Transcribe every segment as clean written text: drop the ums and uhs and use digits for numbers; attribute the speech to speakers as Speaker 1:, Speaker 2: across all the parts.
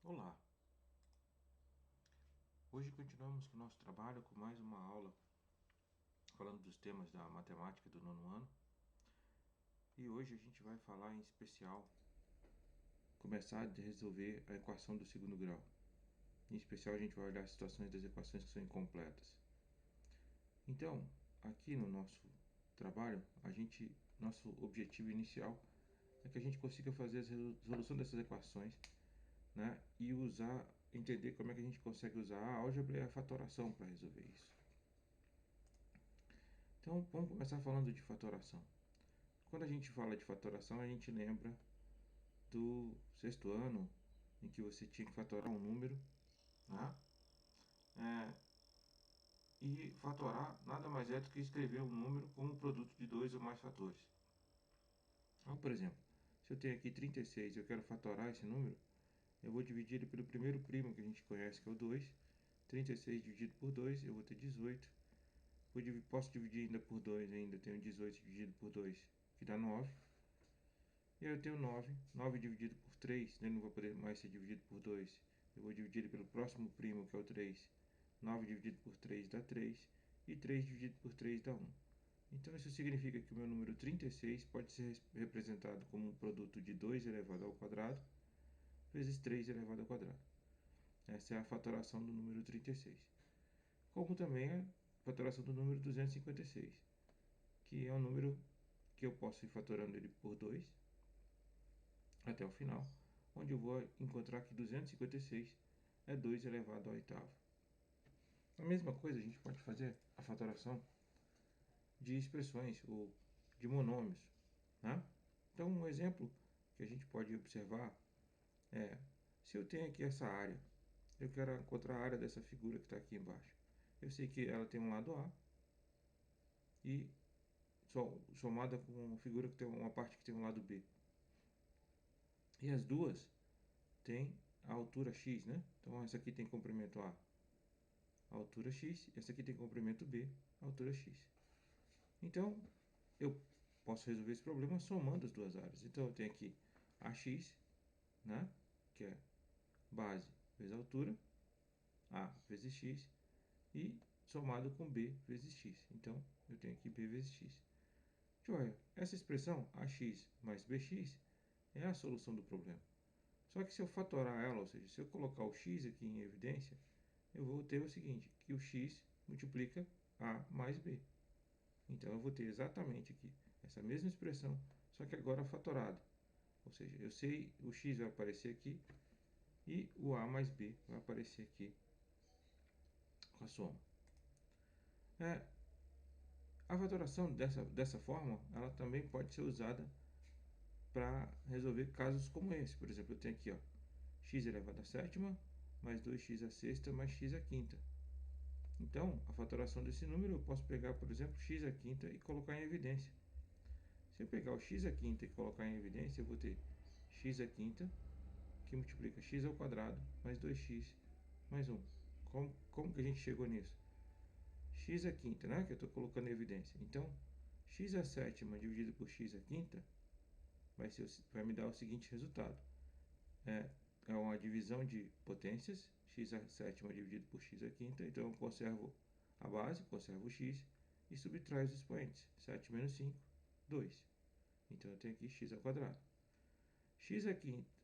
Speaker 1: Olá! Hoje continuamos com o nosso trabalho com mais uma aula falando dos temas da matemática do nono ano. E hoje a gente vai falar em especial, começar a resolver a equação do segundo grau. Em especial a gente vai olhar as situações das equações que são incompletas. Então, aqui no nosso trabalho, nosso objetivo inicial é que a gente consiga fazer a resolução dessas equações, né, e entender como é que a gente consegue usar a álgebra e a fatoração para resolver isso. Então, vamos começar falando de fatoração. Quando a gente fala de fatoração, a gente lembra do sexto ano, em que você tinha que fatorar um número, né? E fatorar nada mais é do que escrever um número como produto de dois ou mais fatores. Então, por exemplo, se eu tenho aqui 36 e eu quero fatorar esse número, eu vou dividir ele pelo primeiro primo que a gente conhece, que é o 2. 36 dividido por 2, eu vou ter 18. Posso dividir ainda por 2, ainda tenho 18 dividido por 2, que dá 9. E aí eu tenho 9. 9 dividido por 3, né, não vai poder mais ser dividido por 2. Eu vou dividir ele pelo próximo primo, que é o 3. 9 dividido por 3 dá 3. E 3 dividido por 3 dá 1. Então isso significa que o meu número 36 pode ser representado como um produto de 2 elevado ao quadrado vezes 3 elevado ao quadrado. Essa é a fatoração do número 36. Como também a fatoração do número 256, que é um número que eu posso ir fatorando ele por 2 até o final, onde eu vou encontrar que 256 é 2 elevado à oitava. A mesma coisa a gente pode fazer a fatoração de expressões ou de monômios, né? Então, um exemplo que a gente pode observar é, se eu tenho aqui essa área, eu quero encontrar a área dessa figura que está aqui embaixo. Eu sei que ela tem um lado A e somada com uma figura que tem uma parte que tem um lado B. E as duas têm a altura x, né? Então essa aqui tem comprimento A, altura x, essa aqui tem comprimento B, altura x. Então eu posso resolver esse problema somando as duas áreas. Então eu tenho aqui AX, né? Que é base vezes altura, A vezes x, e somado com B vezes x. Então eu tenho aqui B vezes x. Joia, essa expressão AX mais BX é a solução do problema. Só que se eu fatorar ela, ou seja, se eu colocar o x aqui em evidência, eu vou ter o seguinte, que o x multiplica A mais B. Então eu vou ter exatamente aqui essa mesma expressão, só que agora fatorado. Ou seja, eu sei o x vai aparecer aqui e o A mais B vai aparecer aqui com a soma. A fatoração dessa forma, ela também pode ser usada para resolver casos como esse. Por exemplo, eu tenho aqui x elevado à sétima mais 2x à sexta mais x à quinta. Então, a fatoração desse número eu posso pegar, por exemplo, x à quinta e colocar em evidência. Se eu pegar o x à quinta e colocar em evidência, eu vou ter x à quinta, que multiplica x ao quadrado, mais 2x mais 1. Como que a gente chegou nisso? X à quinta, né, que eu estou colocando em evidência. Então, x à sétima dividido por x à quinta vai me dar o seguinte resultado. É uma divisão de potências, x à sétima dividido por x à quinta. Então eu conservo a base, conservo o x e subtraio os expoentes. 7 menos 5, 2. Então eu tenho aqui x ao quadrado. X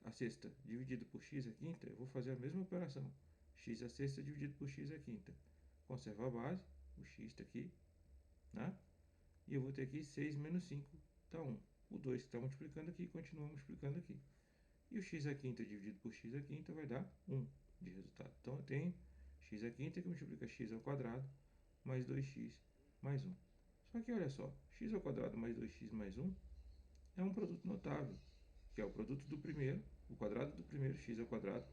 Speaker 1: à sexta dividido por x à quinta, eu vou fazer a mesma operação. X à sexta dividido por x à quinta. Conservo a base, o x está aqui, né? E eu vou ter aqui 6 menos 5 dá 1. O 2 que está multiplicando aqui continua multiplicando aqui. E o x à quinta dividido por x à quinta vai dar 1 de resultado. Então eu tenho x à quinta que multiplica x ao quadrado mais 2x mais 1. Só que olha só, x ao quadrado mais 2x mais 1 é um produto notável, que é o produto do primeiro, o quadrado do primeiro, x ao quadrado,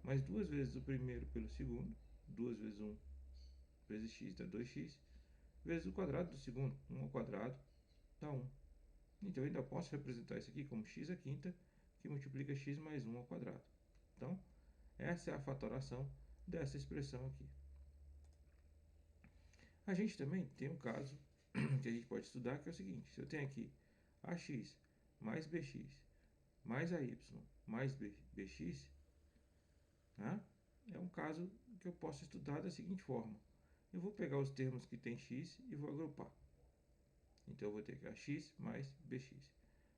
Speaker 1: mais duas vezes o primeiro pelo segundo, 2 vezes 1 vezes x dá 2x, vezes o quadrado do segundo, 1 ao quadrado, dá 1. Então eu ainda posso representar isso aqui como x à quinta, que multiplica x mais 1 ao quadrado. Então, essa é a fatoração dessa expressão aqui. A gente também tem um caso que a gente pode estudar, que é o seguinte. Se eu tenho aqui ax mais bx mais ay mais bx, né? É um caso que eu posso estudar da seguinte forma. Eu vou pegar os termos que tem x e vou agrupar. Então, eu vou ter que ax mais bx.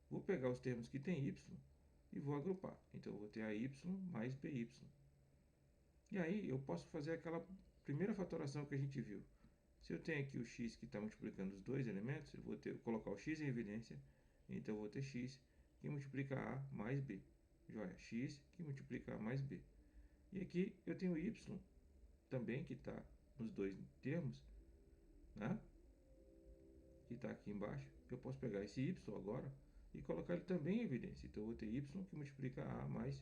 Speaker 1: Vou pegar os termos que tem y e vou agrupar. Então, eu vou ter AY mais BY. E aí, eu posso fazer aquela primeira fatoração que a gente viu. Se eu tenho aqui o x que está multiplicando os dois elementos, eu vou colocar o x em evidência. Então, eu vou ter x que multiplica A mais B. Joia, x que multiplica A mais B. E aqui eu tenho y também, que está nos dois termos, né? Que está aqui embaixo. Eu posso pegar esse y agora e colocar ele também em evidência. Então, eu vou ter y que multiplica A mais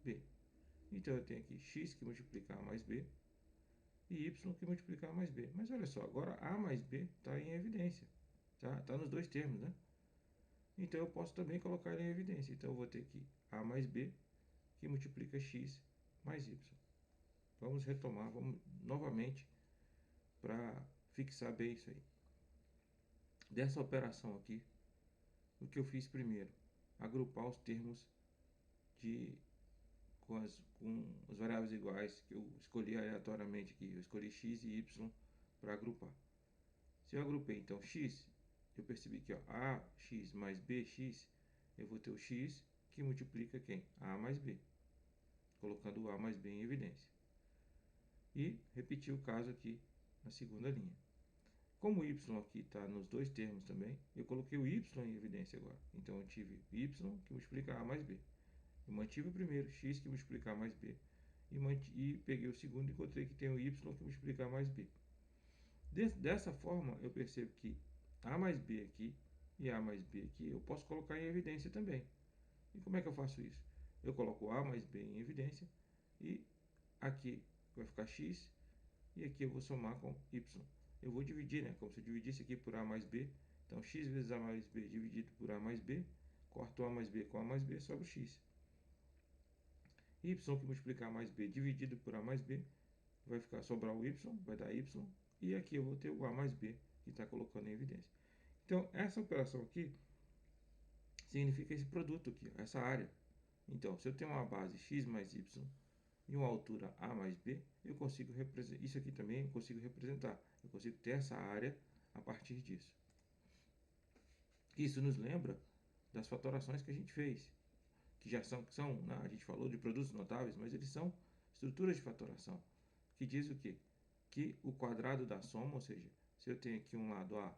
Speaker 1: B. Então, eu tenho aqui x que multiplica A mais B e y que multiplica A mais B. Mas olha só, agora A mais B está em evidência. Tá nos dois termos, né? Então, eu posso também colocar ele em evidência. Então, eu vou ter aqui A mais B que multiplica x mais y. Vamos retomar, vamos novamente para fixar bem isso aí. Dessa operação aqui, o que eu fiz primeiro? Agrupar os termos com as variáveis iguais que eu escolhi aleatoriamente aqui. Eu escolhi x e y para agrupar. Se eu agrupei então x, eu percebi que ax mais bx, eu vou ter o x que multiplica quem? A mais b, colocando o A mais B em evidência. E repetir o caso aqui na segunda linha. Como o y aqui está nos dois termos também, eu coloquei o y em evidência agora. Então eu tive y que multiplica A mais B. Eu mantive o primeiro, x que multiplica A mais B. E peguei o segundo e encontrei que tem o y que multiplica A mais B. Dessa forma, eu percebo que A mais B aqui e A mais B aqui eu posso colocar em evidência também. E como é que eu faço isso? Eu coloco A mais B em evidência e aqui vai ficar x e aqui eu vou somar com y. Eu vou dividir, né? Como se eu dividisse aqui por A mais B. Então, x vezes A mais B dividido por A mais B. Corto A mais B com A mais B, sobra o x. Y que multiplicar A mais B dividido por A mais B. Vai sobrar o y, vai dar y. E aqui eu vou ter o A mais B, que está colocando em evidência. Então, essa operação aqui significa esse produto aqui, essa área. Então, se eu tenho uma base x mais y e uma altura A mais B, eu consigo representar, isso aqui também eu consigo representar. Eu consigo ter essa área a partir disso. Isso nos lembra das fatorações que a gente fez, que já são, né, a gente falou de produtos notáveis, mas eles são estruturas de fatoração, que diz o quê? Que o quadrado da soma, ou seja, se eu tenho aqui um lado A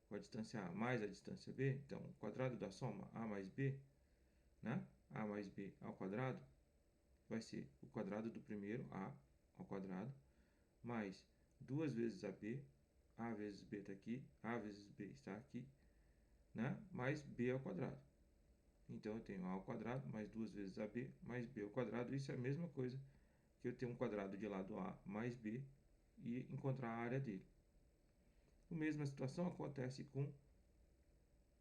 Speaker 1: com a distância A mais a distância B, então o quadrado da soma A mais B, né? A mais B ao quadrado, vai ser o quadrado do primeiro, A ao quadrado, mais 2 vezes AB, A vezes B está aqui, A vezes B está aqui, né? Mais B ao quadrado. Então, eu tenho A ao quadrado, mais 2 vezes AB, mais B ao quadrado. Isso é a mesma coisa que eu tenho um quadrado de lado A mais B e encontrar a área dele. A mesma situação acontece com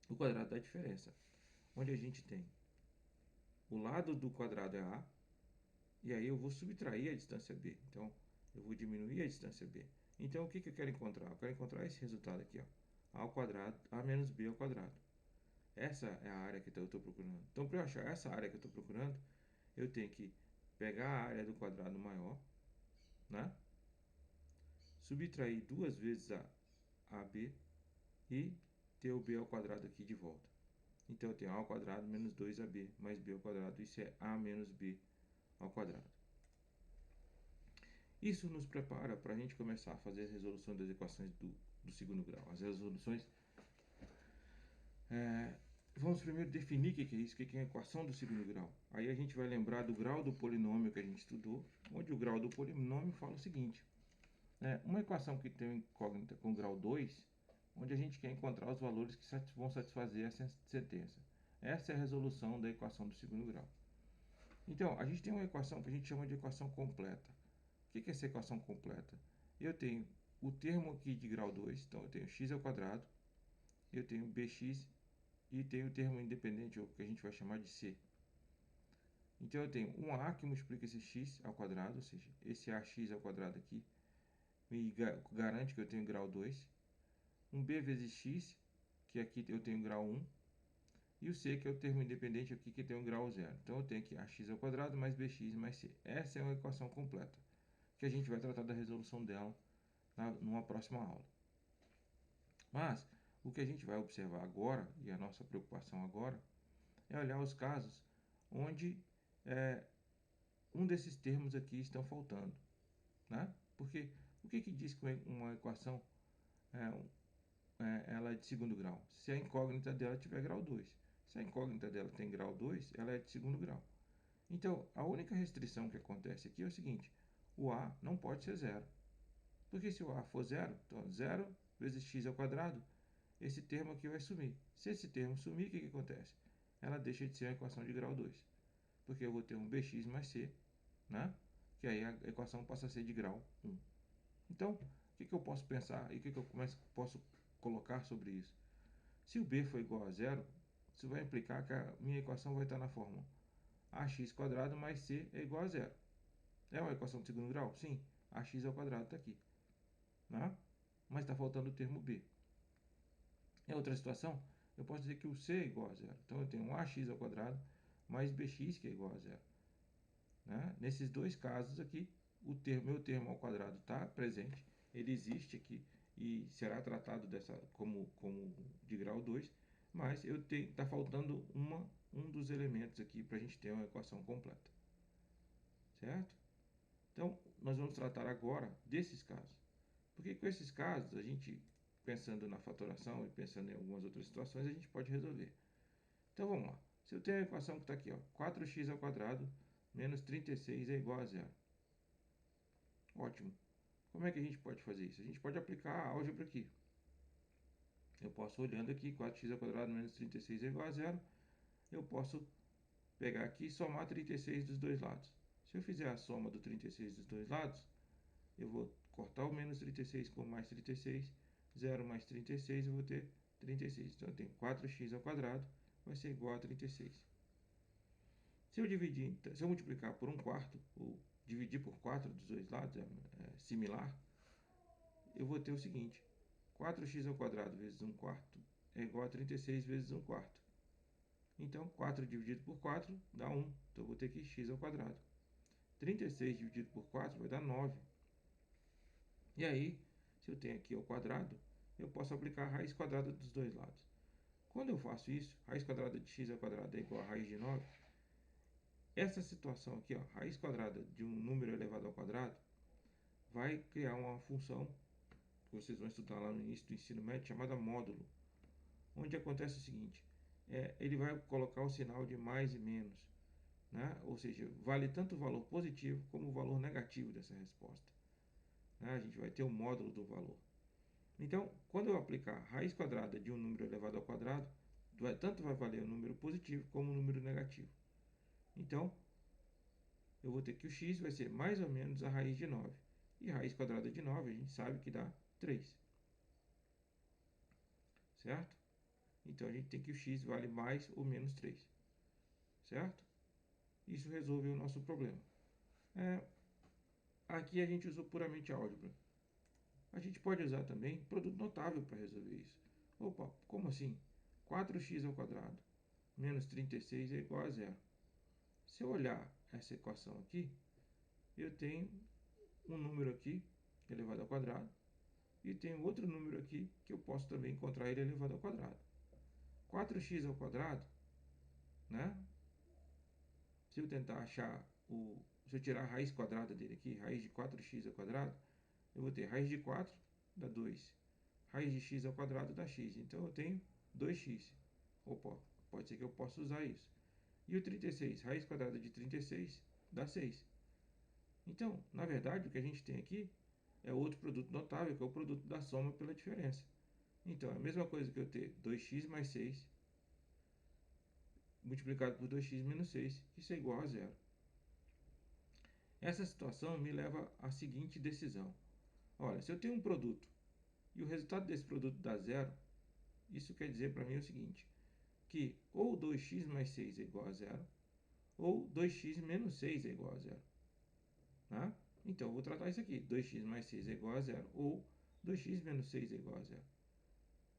Speaker 1: o quadrado da diferença, onde a gente tem o lado do quadrado é A, e aí eu vou subtrair a distância B. Então, eu vou diminuir a distância B. Então, o que eu quero encontrar? Eu quero encontrar esse resultado aqui, ó. A ao quadrado, A menos B ao quadrado. Essa é a área que eu estou procurando. Então, para eu achar essa área que eu estou procurando, eu tenho que pegar a área do quadrado maior, né? Subtrair duas vezes a AB e ter o B ao quadrado aqui de volta. Então, eu tenho A ao quadrado menos 2AB mais B ao quadrado. Isso é A menos B ao quadrado. Isso nos prepara para a gente começar a fazer a resolução das equações do segundo grau. As resoluções... vamos primeiro definir o que é isso, o que é a equação do segundo grau. Aí a gente vai lembrar do grau do polinômio que a gente estudou, onde o grau do polinômio fala o seguinte. Uma equação que tem uma incógnita com grau 2, onde a gente quer encontrar os valores que vão satisfazer essa sentença. Essa é a resolução da equação do segundo grau. Então, a gente tem uma equação que a gente chama de equação completa. O que é essa equação completa? Eu tenho o termo aqui de grau 2, então eu tenho x ao quadrado, eu tenho bx e tenho o termo independente, ou que a gente vai chamar de c. Então eu tenho um a que multiplica esse x ao quadrado, ou seja, esse ax ao quadrado aqui, me garante que eu tenho grau 2. Um b vezes x, que aqui eu tenho grau 1. e o c, que é o termo independente aqui, que tem um grau zero. Então eu tenho aqui ax² mais bx mais c. Essa é uma equação completa, que a gente vai tratar da resolução dela numa próxima aula. Mas o que a gente vai observar agora, e a nossa preocupação agora, é olhar os casos onde um desses termos aqui estão faltando, né? Porque o que diz que uma equação ela é de segundo grau? Se a incógnita dela tiver grau 2. Se a incógnita dela tem grau 2, ela é de segundo grau. Então, a única restrição que acontece aqui é o seguinte: o a não pode ser zero. Porque se o a for zero, então 0 vezes x², esse termo aqui vai sumir. Se esse termo sumir, o que acontece? Ela deixa de ser uma equação de grau 2. Porque eu vou ter um bx mais c, né? Que aí a equação passa a ser de grau 1. Então, o que eu posso pensar e o que eu posso colocar sobre isso? Se o b for igual a zero, isso vai implicar que a minha equação vai estar na fórmula ax² mais c é igual a zero. É uma equação de segundo grau? Sim. Ax² está aqui, né? Mas está faltando o termo b. Em outra situação, eu posso dizer que o c é igual a zero. Então eu tenho um ax² mais bx, que é igual a zero, né? Nesses dois casos aqui, meu termo ao quadrado está presente, ele existe aqui e será tratado como de grau 2, mas está faltando um dos elementos aqui para a gente ter uma equação completa, certo? Então, nós vamos tratar agora desses casos, porque com esses casos, a gente, pensando na fatoração e pensando em algumas outras situações, a gente pode resolver. Então, vamos lá. Se eu tenho a equação que está aqui, ó, 4x² menos 36 é igual a zero. Ótimo. Como é que a gente pode fazer isso? A gente pode aplicar a álgebra aqui. Eu posso, olhando aqui, 4x² menos 36 é igual a zero. Eu posso pegar aqui e somar 36 dos dois lados. Se eu fizer a soma do 36 dos dois lados, eu vou cortar o menos 36 com mais 36. 0 mais 36, eu vou ter 36. Então, eu tenho 4x² vai ser igual a 36. Se eu multiplicar por 1/4, ou dividir por 4 dos dois lados, é similar, eu vou ter o seguinte: 4x² vezes 1/4 é igual a 36 vezes 1/4. Então, 4 dividido por 4 dá 1. Então, eu vou ter que x². 36 dividido por 4 vai dar 9. E aí, se eu tenho aqui ao quadrado, eu posso aplicar a raiz quadrada dos dois lados. Quando eu faço isso, raiz quadrada de x² é igual a raiz de 9. Essa situação aqui, ó, raiz quadrada de um número elevado ao quadrado, vai criar uma função que vocês vão estudar lá no início do ensino médio, chamada módulo, onde acontece o seguinte: ele vai colocar o sinal de mais e menos, né? Ou seja, vale tanto o valor positivo como o valor negativo dessa resposta, né? A gente vai ter o módulo do valor. Então, quando eu aplicar raiz quadrada de um número elevado ao quadrado, tanto vai valer o número positivo como o número negativo. Então, eu vou ter que o x vai ser mais ou menos a raiz de 9. E raiz quadrada de 9 a gente sabe que dá 3. Certo? Então a gente tem que o x vale mais ou menos 3. Certo? Isso resolve o nosso problema. Aqui a gente usou puramente álgebra. A gente pode usar também produto notável para resolver isso. Opa, como assim? 4x² menos 36 é igual a zero. Se eu olhar essa equação aqui, eu tenho um número aqui elevado ao quadrado e tenho outro número aqui que eu posso também encontrar ele elevado ao quadrado. 4x², né? Se eu tentar achar se eu tirar a raiz quadrada dele aqui, raiz de 4x², eu vou ter raiz de 4 dá 2. Raiz de x² dá x. Então eu tenho 2x. Opa, pode ser que eu possa usar isso. E o 36, raiz quadrada de 36 dá 6. Então, na verdade, o que a gente tem aqui é outro produto notável, que é o produto da soma pela diferença. Então, é a mesma coisa que eu ter 2x mais 6 multiplicado por 2x menos 6, isso é igual a zero. Essa situação me leva à seguinte decisão. Olha, se eu tenho um produto e o resultado desse produto dá zero, isso quer dizer para mim o seguinte, que ou 2x mais 6 é igual a zero, ou 2x menos 6 é igual a zero. Né? Então, eu vou tratar isso aqui, 2x mais 6 é igual a zero, ou 2x menos 6 é igual a zero.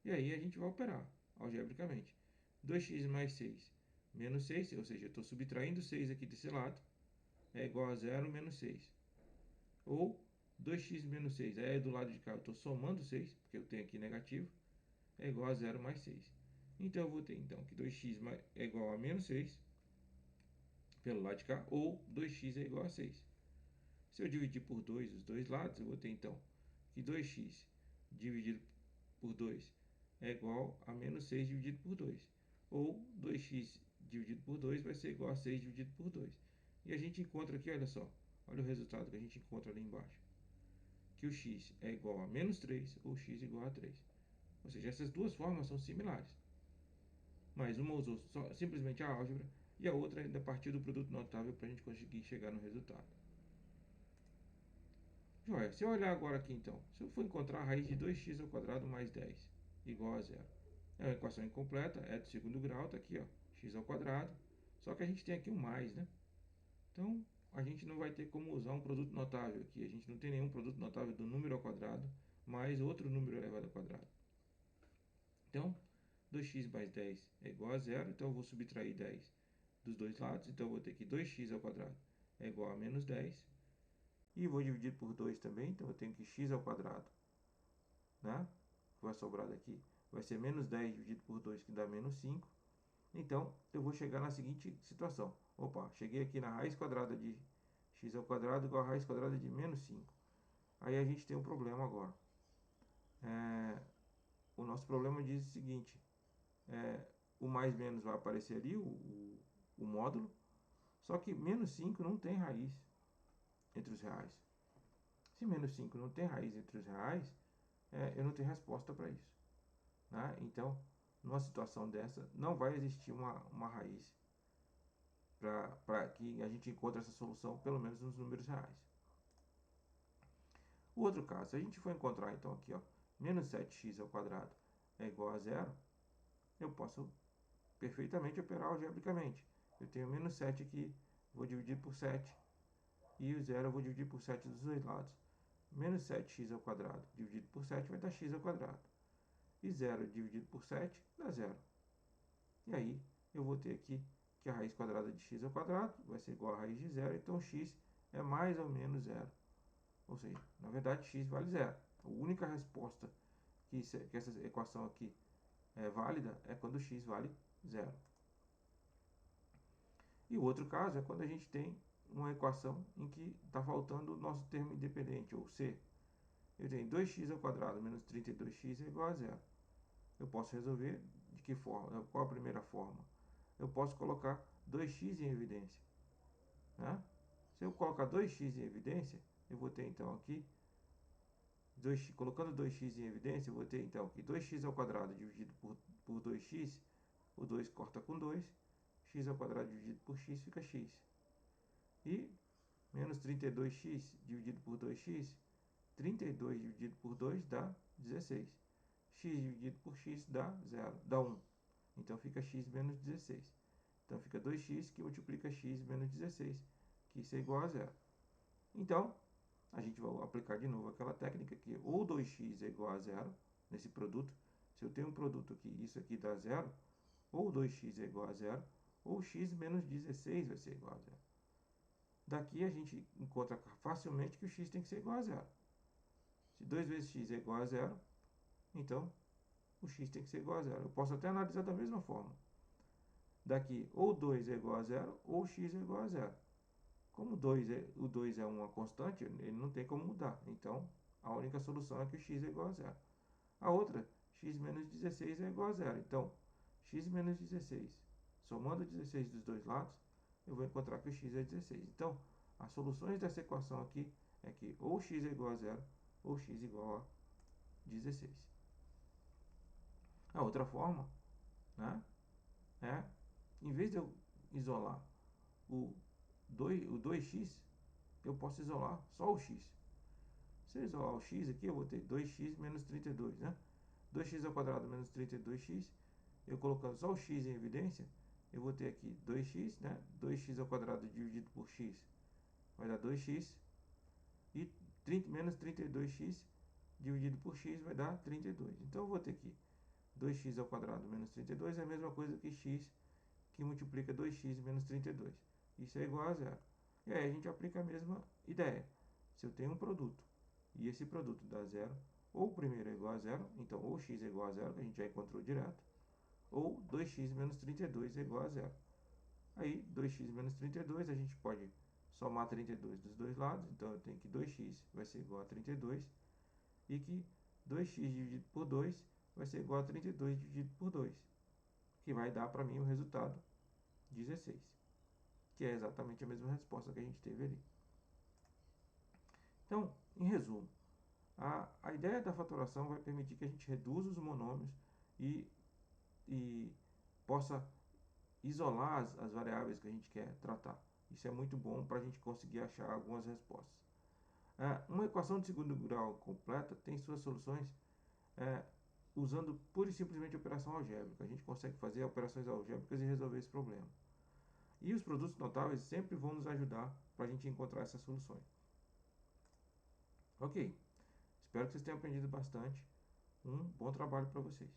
Speaker 1: E aí a gente vai operar algebricamente. 2x mais 6 menos 6, ou seja, eu estou subtraindo 6 aqui desse lado, é igual a 0 menos 6. Ou 2x menos 6, aí do lado de cá eu estou somando 6, porque eu tenho aqui negativo, é igual a 0 mais 6. Então eu vou ter então que 2x é igual a menos 6, pelo lado de cá, ou 2x é igual a 6. Se eu dividir por 2 os dois lados, eu vou ter então que 2x dividido por 2 é igual a menos 6 dividido por 2. Ou 2x dividido por 2 vai ser igual a 6 dividido por 2. E a gente encontra aqui, olha só, olha o resultado que a gente encontra ali embaixo. Que o x é igual a menos 3 ou x igual a 3. Ou seja, essas duas formas são similares. Mas uma usou simplesmente a álgebra e a outra ainda partiu do produto notável para a gente conseguir chegar no resultado. Joia, se eu olhar agora aqui então, se eu for encontrar a raiz de 2x ao quadrado mais 10 igual a zero. É uma equação incompleta, é do segundo grau, está aqui, ó, x ao quadrado. Só que a gente tem aqui um mais, né? Então, a gente não vai ter como usar um produto notável aqui. A gente não tem nenhum produto notável do número ao quadrado mais outro número elevado ao quadrado. Então, 2x mais 10 é igual a zero, então eu vou subtrair 10 dos dois lados. Então, eu vou ter que 2x ao quadrado é igual a menos 10. E vou dividir por 2 também, então eu tenho que x ao quadrado, né? Que vai sobrar daqui, vai ser menos 10 dividido por 2, que dá menos 5. Então, eu vou chegar na seguinte situação. Opa, cheguei aqui na raiz quadrada de x ao quadrado igual a raiz quadrada de menos 5. Aí a gente tem um problema agora. O nosso problema diz o seguinte. O mais menos vai aparecer ali, o módulo. Só que menos 5 não tem raiz entre os reais. Se menos 5 não tem raiz entre os reais, eu não tenho resposta para isso. Né? Então, numa situação dessa, não vai existir uma raiz para que a gente encontre essa solução, pelo menos nos números reais. O outro caso, se a gente for encontrar então aqui, ó, menos 7x ao quadrado é igual a zero, eu posso perfeitamente operar algebricamente. Eu tenho menos 7 aqui, vou dividir por 7, e o zero eu vou dividir por 7 dos dois lados. Menos 7x ao quadrado dividido por 7 vai dar x ao quadrado. E 0 dividido por 7 dá zero. E aí eu vou ter aqui que a raiz quadrada de x ao quadrado vai ser igual a raiz de zero, então x é mais ou menos zero. Ou seja, na verdade x vale zero. A única resposta que essa equação aqui é válida é quando x vale zero. E o outro caso é quando a gente tem uma equação em que está faltando o nosso termo independente, ou c. Eu tenho 2x ao quadrado menos 32x é igual a zero. Eu posso resolver de que forma? Qual a primeira forma? Eu posso colocar 2x em evidência. Né? Se eu colocar 2x em evidência, eu vou ter então aqui, colocando 2x em evidência, eu vou ter então que 2x ao quadrado dividido por 2x, o 2 corta com 2, x ao quadrado dividido por x fica x. E menos 32x dividido por 2x, 32 dividido por 2 dá 16. X dividido por x dá 0, dá 1. Então fica x menos 16. Então fica 2x que multiplica x menos 16, que isso é igual a zero. Então, a gente vai aplicar de novo aquela técnica que ou 2x é igual a zero nesse produto. Se eu tenho um produto aqui, isso aqui dá zero, ou 2x é igual a zero, ou x menos 16 vai ser igual a zero. Daqui a gente encontra facilmente que o x tem que ser igual a zero. Se 2 vezes x é igual a zero, então o x tem que ser igual a zero. Eu posso até analisar da mesma forma. Daqui, ou 2 é igual a zero, ou x é igual a zero. Como o 2 é uma constante, ele não tem como mudar. Então, a única solução é que o x é igual a zero. A outra, x menos 16 é igual a zero. Então, x menos 16, somando 16 dos dois lados, eu vou encontrar que o x é 16. Então, as soluções dessa equação aqui é que ou x é igual a zero, ou x é igual a 16. A outra forma, né, é, em vez de eu isolar o 2x, eu posso isolar só o x. Se eu isolar o x aqui, eu vou ter 2x menos 32, né? 2x ao quadrado menos 32x. Eu colocando só o x em evidência, eu vou ter aqui 2x, né? 2x ao quadrado dividido por x vai dar 2x. E menos 32x dividido por x vai dar 32. Então eu vou ter aqui 2x ao quadrado menos 32 é a mesma coisa que x que multiplica 2x menos 32. Isso é igual a zero. E aí a gente aplica a mesma ideia. Se eu tenho um produto e esse produto dá zero, ou o primeiro é igual a zero, então ou x é igual a zero, que a gente já encontrou direto, ou 2x menos 32 é igual a zero. Aí 2x menos 32 a gente pode somar 32 dos dois lados, então eu tenho que 2x vai ser igual a 32 e que 2x dividido por 2 vai ser igual a 32 dividido por 2, que vai dar para mim o resultado 16, que é exatamente a mesma resposta que a gente teve ali. Então, em resumo, a ideia da fatoração vai permitir que a gente reduza os monômios e, e possa isolar as variáveis que a gente quer tratar. Isso é muito bom para a gente conseguir achar algumas respostas. Uma equação de segundo grau completa tem suas soluções usando pura e simplesmente operação algébrica. A gente consegue fazer operações algébricas e resolver esse problema. E os produtos notáveis sempre vão nos ajudar para a gente encontrar essas soluções. Ok, espero que vocês tenham aprendido bastante. Um bom trabalho para vocês.